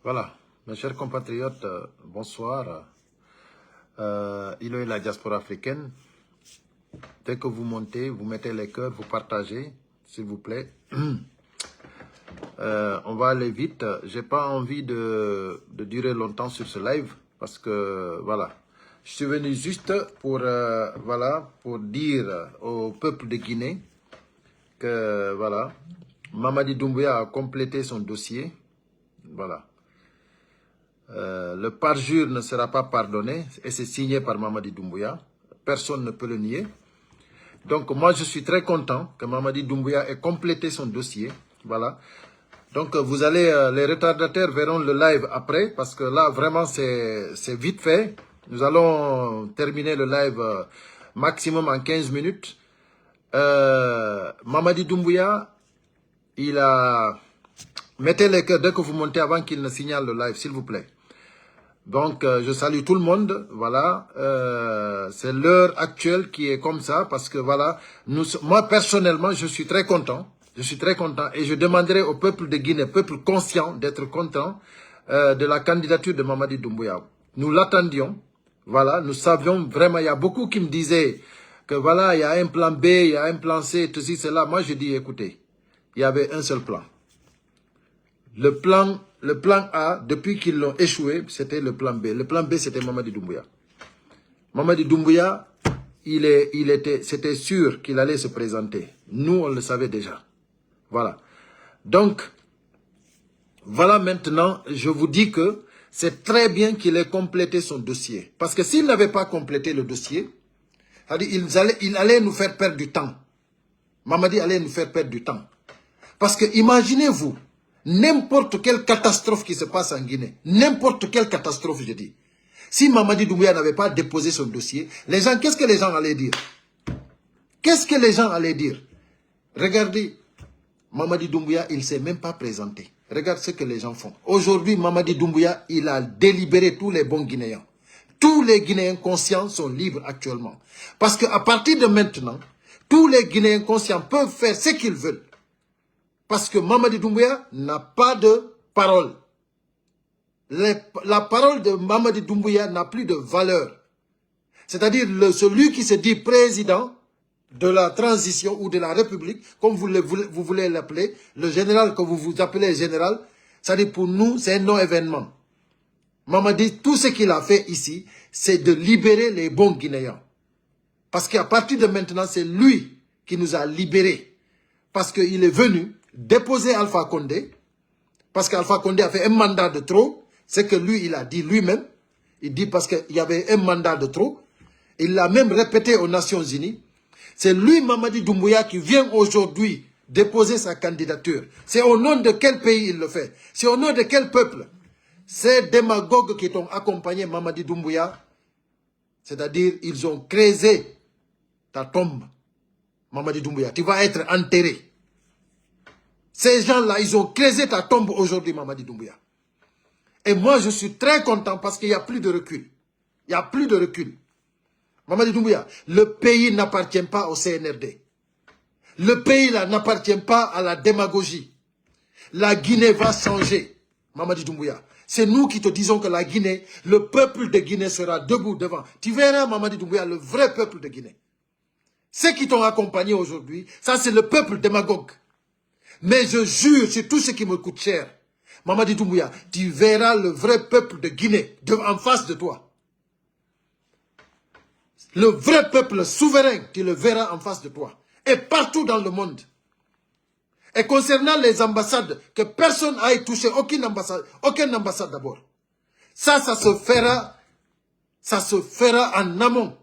Voilà, mes chers compatriotes, bonsoir. Il est la diaspora africaine. Dès que vous montez, vous mettez les cœurs, vous partagez, s'il vous plaît. On va aller vite. J'ai pas envie de durer longtemps sur ce live parce que, voilà. Je suis venu juste pour, voilà, pour dire au peuple de Guinée que, voilà, Mamadi Doumbouya a complété son dossier. Voilà. Le parjure ne sera pas pardonné et c'est signé par Mamadi Doumbouya. Personne ne peut le nier. Donc moi je suis très content que Mamadi Doumbouya ait complété son dossier. Voilà. Donc vous allez, les retardataires verront le live après parce que là vraiment c'est vite fait. Nous allons terminer le live maximum en 15 minutes. Mamadi Doumbouya, il a... Mettez les cœurs dès que vous montez avant qu'il ne signale le live, s'il vous plaît. Donc, je salue tout le monde, voilà, c'est l'heure actuelle qui est comme ça, parce que voilà, moi personnellement, je suis très content et je demanderai au peuple de Guinée, peuple conscient, d'être content de la candidature de Mamadi Doumbouya. Nous l'attendions, voilà, nous savions vraiment, il y a beaucoup qui me disaient que voilà, il y a un plan B, il y a un plan C, tout ceci, cela. Moi, je dis, écoutez, il y avait un seul plan. Le plan A, depuis qu'ils l'ont échoué, c'était le plan B. Le plan B, c'était Mamadi Doumbouya. Mamadi Doumbouya, c'était sûr qu'il allait se présenter. Nous, on le savait déjà. Voilà. Donc, voilà maintenant, je vous dis que c'est très bien qu'il ait complété son dossier. Parce que s'il n'avait pas complété le dossier, il allait nous faire perdre du temps. Mamadi allait nous faire perdre du temps. Parce que imaginez-vous, n'importe quelle catastrophe qui se passe en Guinée, n'importe quelle catastrophe, je dis. Si Mamadi Doumbouya n'avait pas déposé son dossier, les gens, qu'est-ce que les gens allaient dire? Qu'est-ce que les gens allaient dire? Regardez, Mamadi Doumbouya, il ne s'est même pas présenté. Regarde ce que les gens font. Aujourd'hui, Mamadi Doumbouya, il a délibéré tous les bons Guinéens. Tous les Guinéens conscients sont libres actuellement. Parce qu'à partir de maintenant, tous les Guinéens conscients peuvent faire ce qu'ils veulent. Parce que Mamadi Doumbouya n'a pas de parole. La parole de Mamadi Doumbouya n'a plus de valeur. C'est-à-dire celui qui se dit président de la transition ou de la République, comme vous voulez l'appeler, le général que vous vous appelez général, c'est-à-dire pour nous, c'est un non-événement. Mamadi, tout ce qu'il a fait ici, c'est de libérer les bons Guinéens. Parce qu'à partir de maintenant, c'est lui qui nous a libérés. Parce qu'il est venu déposer Alpha Condé, parce qu'Alpha Condé a fait un mandat de trop, c'est que lui, il a dit lui-même, il dit parce qu'il y avait un mandat de trop, il l'a même répété aux Nations Unies, c'est lui, Mamadi Doumbouya, qui vient aujourd'hui déposer sa candidature. C'est au nom de quel pays il le fait? C'est au nom de quel peuple? Ces démagogues qui t'ont accompagné, Mamadi Doumbouya, c'est-à-dire, ils ont créé ta tombe, Mamadi Doumbouya. Tu vas être enterré. Ces gens-là, ils ont créé ta tombe aujourd'hui, Mamadi Doumbouya. Et moi, je suis très content parce qu'il n'y a plus de recul. Il n'y a plus de recul. Mamadi Doumbouya, le pays n'appartient pas au CNRD. Le pays là n'appartient pas à la démagogie. La Guinée va changer, Mamadi Doumbouya. C'est nous qui te disons que la Guinée, le peuple de Guinée sera debout devant. Tu verras, Mamadi Doumbouya, le vrai peuple de Guinée. Ceux qui t'ont accompagné aujourd'hui, ça c'est le peuple démagogue. Mais je jure sur tout ce qui me coûte cher, Mamadi Doumbouya, tu verras le vrai peuple de Guinée en face de toi. Le vrai peuple souverain, tu le verras en face de toi. Et partout dans le monde. Et concernant les ambassades, que personne n'aille toucher aucune ambassade d'abord. Ça se fera en amont.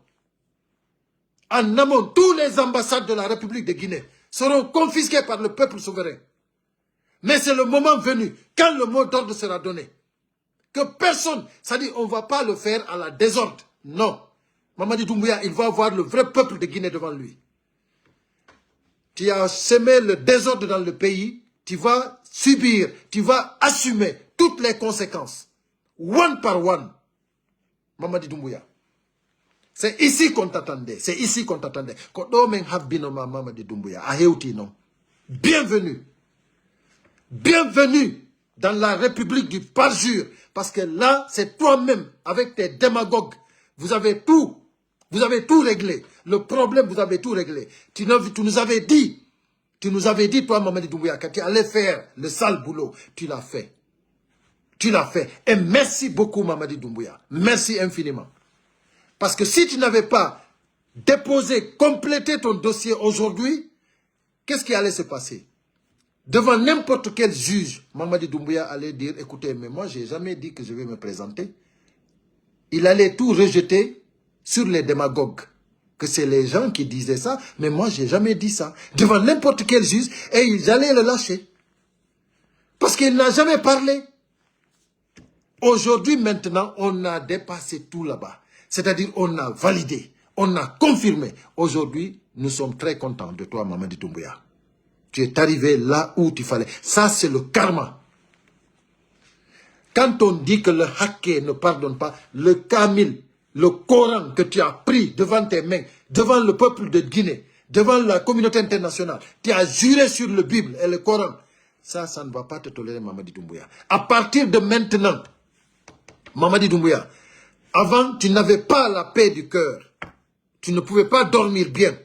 En amont, tous les ambassades de la République de Guinée seront confisquées par le peuple souverain. Mais c'est le moment venu, quand le mot d'ordre sera donné, que personne, c'est-à-dire on ne va pas le faire à la désordre. Non. Mamadi Doumbouya, il va avoir le vrai peuple de Guinée devant lui. Tu as semé le désordre dans le pays, tu vas subir, tu vas assumer toutes les conséquences. One par one. Mamadi Doumbouya. C'est ici qu'on t'attendait. C'est ici qu'on t'attendait. Bienvenue. Bienvenue. dans la République du parjure. Parce que là, c'est toi-même, avec tes démagogues. Vous avez tout réglé. Le problème, vous avez tout réglé. Tu nous avais dit, toi, Mamadi Doumbouya, que tu allais faire le sale boulot. Tu l'as fait. Tu l'as fait. Et merci beaucoup, Mamadi Doumbouya. Merci infiniment. Parce que si tu n'avais pas déposé, complété ton dossier aujourd'hui, qu'est-ce qui allait se passer? Devant n'importe quel juge, Mamadi Doumbouya allait dire, écoutez, mais moi, je n'ai jamais dit que je vais me présenter. Il allait tout rejeter sur les démagogues. Que c'est les gens qui disaient ça, mais moi, je n'ai jamais dit ça. Devant n'importe quel juge, et ils allaient le lâcher. Parce qu'il n'a jamais parlé. Aujourd'hui, maintenant, on a dépassé tout là-bas. C'est-à-dire, on a validé, on a confirmé. Aujourd'hui, nous sommes très contents de toi, Mamadi Doumbouya. Tu es arrivé là où tu fallait. Ça, c'est le karma. Quand on dit que le hacké ne pardonne pas, le Kamil, le Coran que tu as pris devant tes mains, devant le peuple de Guinée, devant la communauté internationale, tu as juré sur le Bible et le Coran. Ça ne va pas te tolérer, Mamadi Doumbouya. À partir de maintenant, Mamadi Doumbouya, avant, tu n'avais pas la paix du cœur. Tu ne pouvais pas dormir bien.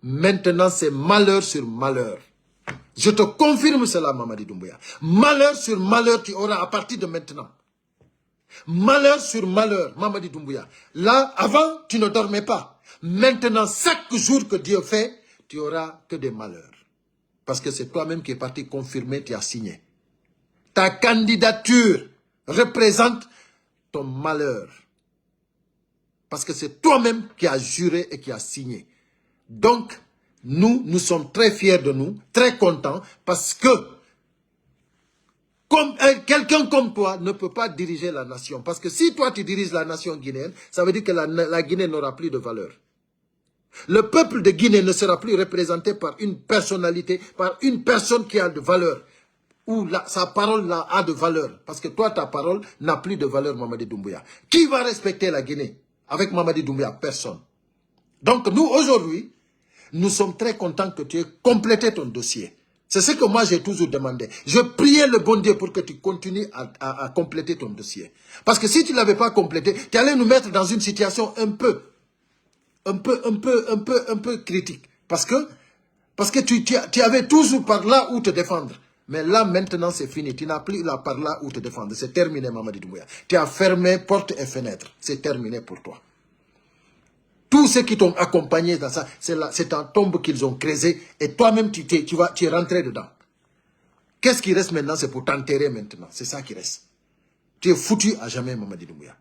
Maintenant, c'est malheur sur malheur. Je te confirme cela, Mamadi Doumbouya. Malheur sur malheur, tu auras à partir de maintenant. Malheur sur malheur, Mamadi Doumbouya. Là, avant, tu ne dormais pas. Maintenant, chaque jour que Dieu fait, tu auras que des malheurs. Parce que c'est toi-même qui es parti confirmer, tu as signé. Ta candidature représente ton malheur. Parce que c'est toi-même qui as juré et qui as signé. Donc, nous sommes très fiers de nous, très contents, parce que quelqu'un comme toi ne peut pas diriger la nation. Parce que si toi tu diriges la nation guinéenne, ça veut dire que la Guinée n'aura plus de valeur. Le peuple de Guinée ne sera plus représenté par une personnalité, par une personne qui a de valeur. Ou sa parole là, a de valeur. Parce que toi, ta parole n'a plus de valeur, Mamadi Doumbouya. Qui va respecter la Guinée avec Mamadi Doumbouya? Personne. Donc nous, aujourd'hui, nous sommes très contents que tu aies complété ton dossier. C'est ce que moi j'ai toujours demandé. Je priais le bon Dieu pour que tu continues à compléter ton dossier. Parce que si tu ne l'avais pas complété, tu allais nous mettre dans une situation un peu critique. Parce que tu avais toujours par là où te défendre. Mais là, maintenant, c'est fini. Tu n'as plus là par là où te défendre. C'est terminé, Mamadi Doumbouya. Tu as fermé portes et fenêtres. C'est terminé pour toi. Tous ceux qui t'ont accompagné dans ça, c'est un tombe qu'ils ont creusé et toi-même, tu es rentré dedans. Qu'est-ce qui reste maintenant? C'est pour t'enterrer maintenant. C'est ça qui reste. Tu es foutu à jamais, Mamadi Doumbouya.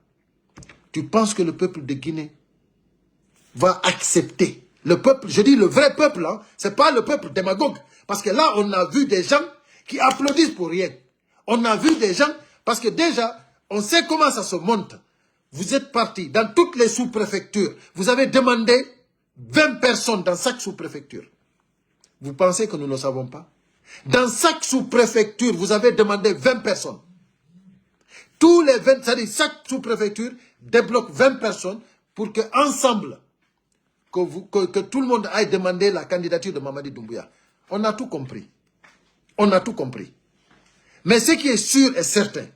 Tu penses que le peuple de Guinée va accepter? Le peuple, je dis le vrai peuple, hein, ce n'est pas le peuple démagogue. Parce que là, on a vu des gens qui applaudissent pour rien. On a vu des gens, parce que déjà, on sait comment ça se monte. Vous êtes partis dans toutes les sous-préfectures. Vous avez demandé 20 personnes dans chaque sous-préfecture. Vous pensez que nous ne savons pas? Dans chaque sous-préfecture, vous avez demandé 20 personnes. Tous les 20, c'est-à-dire chaque sous-préfecture débloque 20 personnes pour que ensemble, que tout le monde aille demander la candidature de Mamadi Doumbouya. On a tout compris. On a tout compris. Mais ce qui est sûr et certain,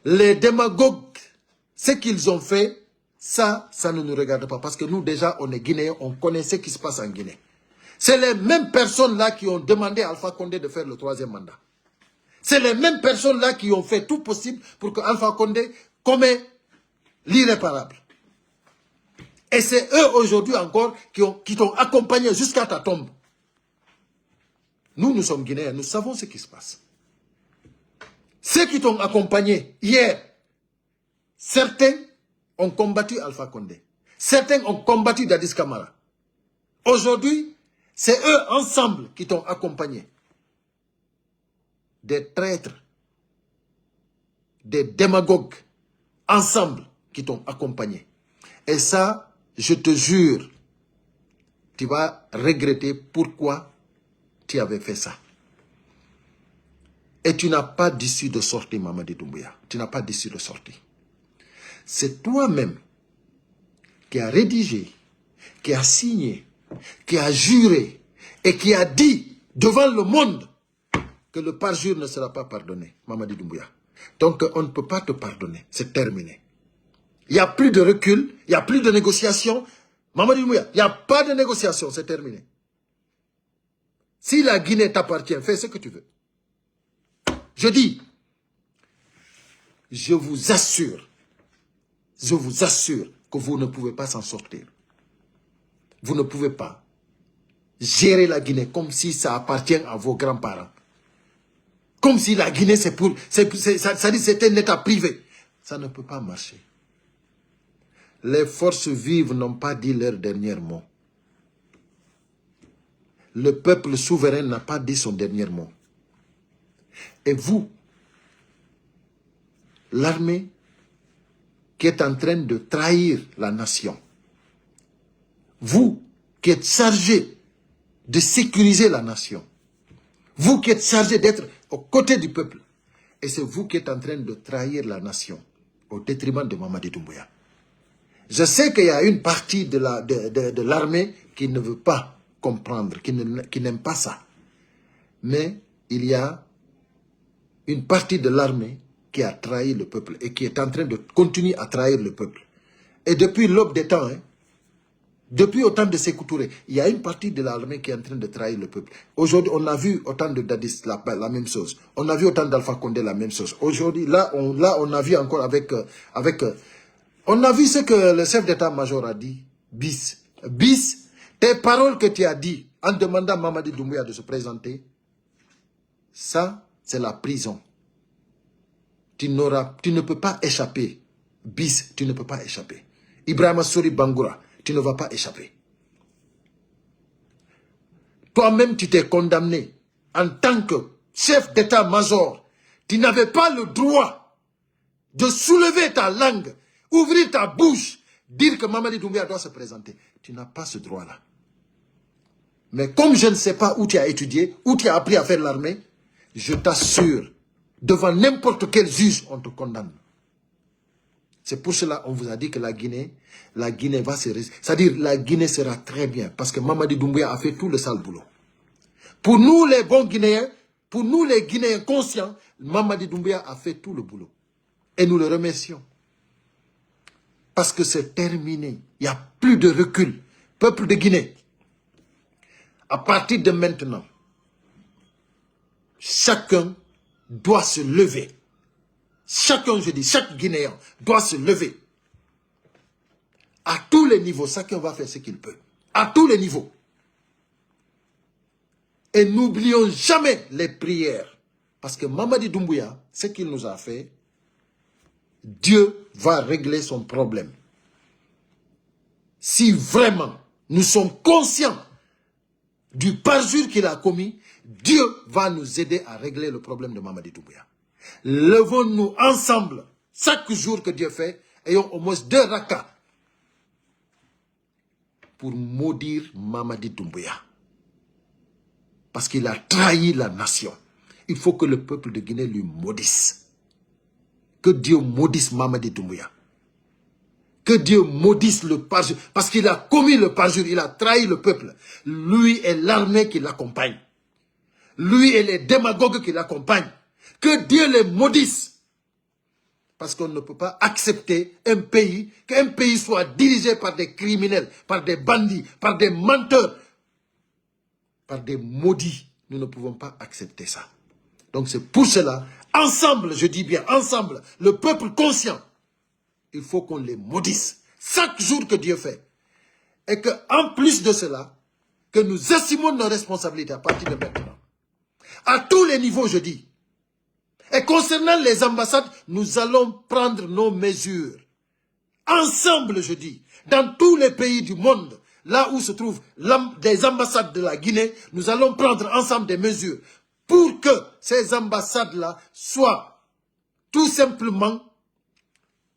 les démagogues, ce qu'ils ont fait, ça ne nous regarde pas. Parce que nous, déjà, on est Guinéens, on connaît ce qui se passe en Guinée. C'est les mêmes personnes-là qui ont demandé à Alpha Condé de faire le 3e mandat. C'est les mêmes personnes-là qui ont fait tout possible pour que Alpha Condé commette l'irréparable. Et c'est eux aujourd'hui encore qui t'ont accompagné jusqu'à ta tombe. Nous sommes Guinéens, nous savons ce qui se passe. Ceux qui t'ont accompagné hier, certains ont combattu Alpha Condé. Certains ont combattu Dadis Camara. Aujourd'hui, c'est eux ensemble qui t'ont accompagné. Des traîtres, des démagogues, ensemble qui t'ont accompagné. Et ça, je te jure, tu vas regretter pourquoi tu avais fait ça. Et tu n'as pas d'issue de sortie, Mamadi Doumbouya. Tu n'as pas d'issue de sortie. C'est toi-même qui as rédigé, qui as signé, qui as juré et qui as dit devant le monde, que le parjure ne sera pas pardonné, Mamadi Doumbouya. Donc, on ne peut pas te pardonner. C'est terminé. Il n'y a plus de recul, il n'y a plus de négociation. Mamadi Doumbouya, il n'y a pas de négociation, c'est terminé. Si la Guinée t'appartient, fais ce que tu veux. Je dis, je vous assure que vous ne pouvez pas s'en sortir. Vous ne pouvez pas gérer la Guinée comme si ça appartient à vos grands-parents. Comme si la Guinée, c'est un état privé. Ça ne peut pas marcher. Les forces vives n'ont pas dit leur dernier mot. Le peuple souverain n'a pas dit son dernier mot. Et vous, l'armée qui est en train de trahir la nation, vous qui êtes chargé de sécuriser la nation, vous qui êtes chargé d'être aux côtés du peuple, et c'est vous qui êtes en train de trahir la nation au détriment de Mamadi Doumbouya. Je sais qu'il y a une partie de l'armée qui ne veut pas comprendre, qui n'aime pas ça. Mais il y a une partie de l'armée qui a trahi le peuple et qui est en train de continuer à trahir le peuple. Et depuis l'aube des temps, depuis au temps de Sékou Touré, il y a une partie de l'armée qui est en train de trahir le peuple. Aujourd'hui, on a vu au temps de Dadis la même chose. On a vu au temps d'Alpha Condé la même chose. Aujourd'hui, là, on a vu encore on a vu ce que le chef d'état-major a dit. Bis, tes paroles que tu as dit en demandant à Mamadi Doumbouya de se présenter, ça, c'est la prison. Tu ne peux pas échapper. Bis, tu ne peux pas échapper. Ibrahima Souri Bangoura, tu ne vas pas échapper. Toi-même, tu t'es condamné en tant que chef d'état-major. Tu n'avais pas le droit de soulever ta langue, ouvrir ta bouche, dire que Mamadi Doumbouya doit se présenter. Tu n'as pas ce droit-là. Mais comme je ne sais pas où tu as étudié, où tu as appris à faire l'armée, je t'assure, devant n'importe quel juge, on te condamne. C'est pour cela qu'on vous a dit que la Guinée va se... C'est-à-dire, la Guinée sera très bien, parce que Mamadi Doumbouya a fait tout le sale boulot. Pour nous, les bons Guinéens, pour nous, les Guinéens conscients, Mamadi Doumbouya a fait tout le boulot. Et nous le remercions. Parce que c'est terminé. Il n'y a plus de recul. Peuple de Guinée, à partir de maintenant, chacun doit se lever. Chacun, je dis, chaque Guinéen doit se lever. À tous les niveaux, chacun va faire ce qu'il peut. À tous les niveaux. Et n'oublions jamais les prières. Parce que Mamadi Doumbouya, ce qu'il nous a fait, Dieu va régler son problème. Si vraiment nous sommes conscients du parjure qu'il a commis, Dieu va nous aider à régler le problème de Mamadi Doumbouya. Levons-nous ensemble, chaque jour que Dieu fait, ayons au moins 2 rakas pour maudire Mamadi Doumbouya. Parce qu'il a trahi la nation. Il faut que le peuple de Guinée lui maudisse. Que Dieu maudisse Mamadi Doumbouya. Que Dieu maudisse le parjure. Parce qu'il a commis le parjure, il a trahi le peuple. Lui et l'armée qui l'accompagne. Lui et les démagogues qui l'accompagnent. Que Dieu les maudisse. Parce qu'on ne peut pas accepter qu'un pays soit dirigé par des criminels, par des bandits, par des menteurs, par des maudits. Nous ne pouvons pas accepter ça. Donc c'est pour cela, ensemble, je dis bien ensemble, le peuple conscient, il faut qu'on les maudisse chaque jour que Dieu fait. Et qu'en plus de cela, que nous assumons nos responsabilités à partir de maintenant. À tous les niveaux, je dis. Et concernant les ambassades, nous allons prendre nos mesures. Ensemble, je dis. Dans tous les pays du monde, là où se trouvent des ambassades de la Guinée, nous allons prendre ensemble des mesures pour que ces ambassades-là soient tout simplement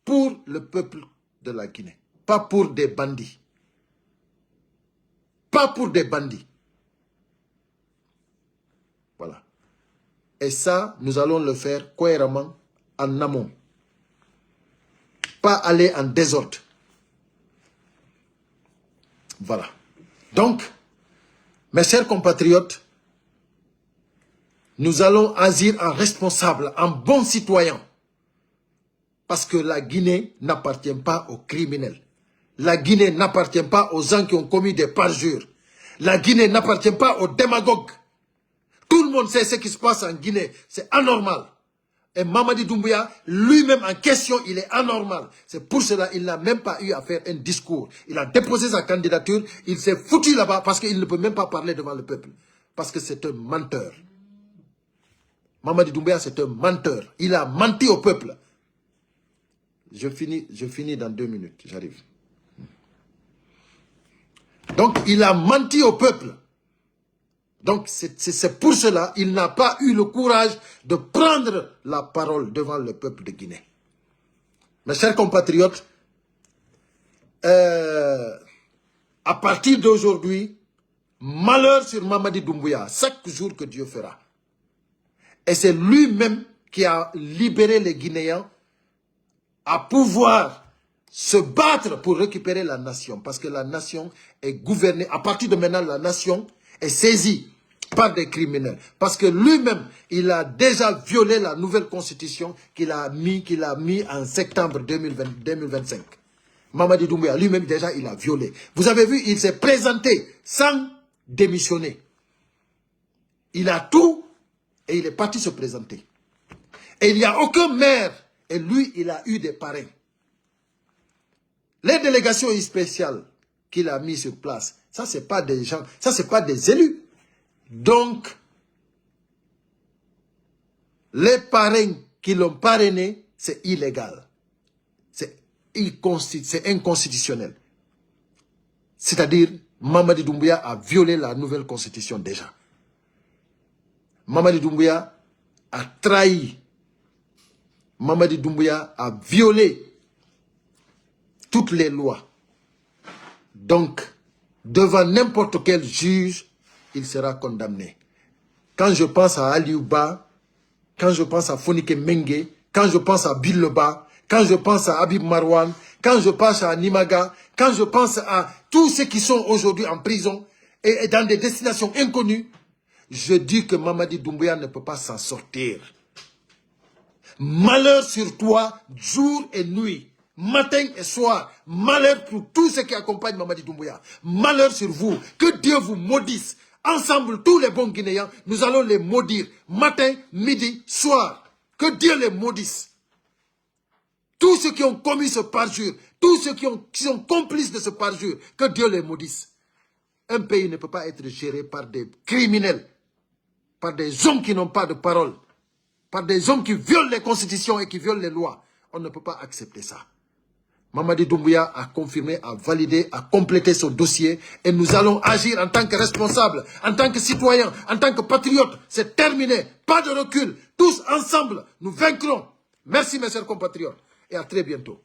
pour le peuple de la Guinée. Pas pour des bandits. Pas pour des bandits. Voilà. Et ça, nous allons le faire cohéremment en amont. Pas aller en désordre. Voilà. Donc, mes chers compatriotes, Nous allons agir en responsable, en bon citoyen. Parce que la Guinée n'appartient pas aux criminels. La Guinée n'appartient pas aux gens qui ont commis des parjures. La Guinée n'appartient pas aux démagogues. Tout le monde sait ce qui se passe en Guinée. C'est anormal. Et Mamadi Doumbouya, lui-même en question, il est anormal. C'est pour cela qu'il n'a même pas eu à faire un discours. Il a déposé sa candidature, il s'est foutu là-bas parce qu'il ne peut même pas parler devant le peuple. Parce que c'est un menteur. Mamadi Doumbouya, c'est un menteur. Il a menti au peuple. Je finis dans 2 minutes, j'arrive. Donc, il a menti au peuple. Donc, c'est pour cela qu'il n'a pas eu le courage de prendre la parole devant le peuple de Guinée. Mes chers compatriotes, à partir d'aujourd'hui, malheur sur Mamadi Doumbouya, chaque jour que Dieu fera. Et c'est lui-même qui a libéré les Guinéens à pouvoir se battre pour récupérer la nation. Parce que la nation est gouvernée. À partir de maintenant, la nation est saisie par des criminels. Parce que lui-même, il a déjà violé la nouvelle constitution qu'il a mis en septembre 2025. Mamadi Doumbouya, lui-même déjà, il a violé. Vous avez vu, il s'est présenté sans démissionner. Il a tout et il est parti se présenter. Et il n'y a aucun maire. Et lui, il a eu des parrains. Les délégations spéciales qu'il a mis sur place, ça, c'est pas des gens, ça, c'est pas des élus. Donc, les parrains qui l'ont parrainé, c'est illégal. C'est inconstitutionnel. C'est-à-dire, Mamadi Doumbouya a violé la nouvelle constitution déjà. Mamadi Doumbouya a trahi. Mamadi Doumbouya a violé toutes les lois. Donc, devant n'importe quel juge, il sera condamné. Quand je pense à Aliouba, quand je pense à Fonike Mengue, quand je pense à Billeba, quand je pense à Habib Marwan, quand je pense à Nimaga, quand je pense à tous ceux qui sont aujourd'hui en prison et dans des destinations inconnues, je dis que Mamadi Doumbouya ne peut pas s'en sortir. Malheur sur toi, jour et nuit, matin et soir. Malheur pour tous ceux qui accompagnent Mamadi Doumbouya. Malheur sur vous. Que Dieu vous maudisse. Ensemble, tous les bons Guinéens, nous allons les maudire. Matin, midi, soir. Que Dieu les maudisse. Tous ceux qui ont commis ce parjure, tous ceux qui sont complices de ce parjure, que Dieu les maudisse. Un pays ne peut pas être géré par des criminels, par des hommes qui n'ont pas de parole, par des hommes qui violent les constitutions et qui violent les lois. On ne peut pas accepter ça. Mamadi Doumbouya a confirmé, a validé, a complété son dossier et nous allons agir en tant que responsables, en tant que citoyens, en tant que patriotes. C'est terminé. Pas de recul. Tous ensemble, nous vaincrons. Merci mes chers compatriotes et à très bientôt.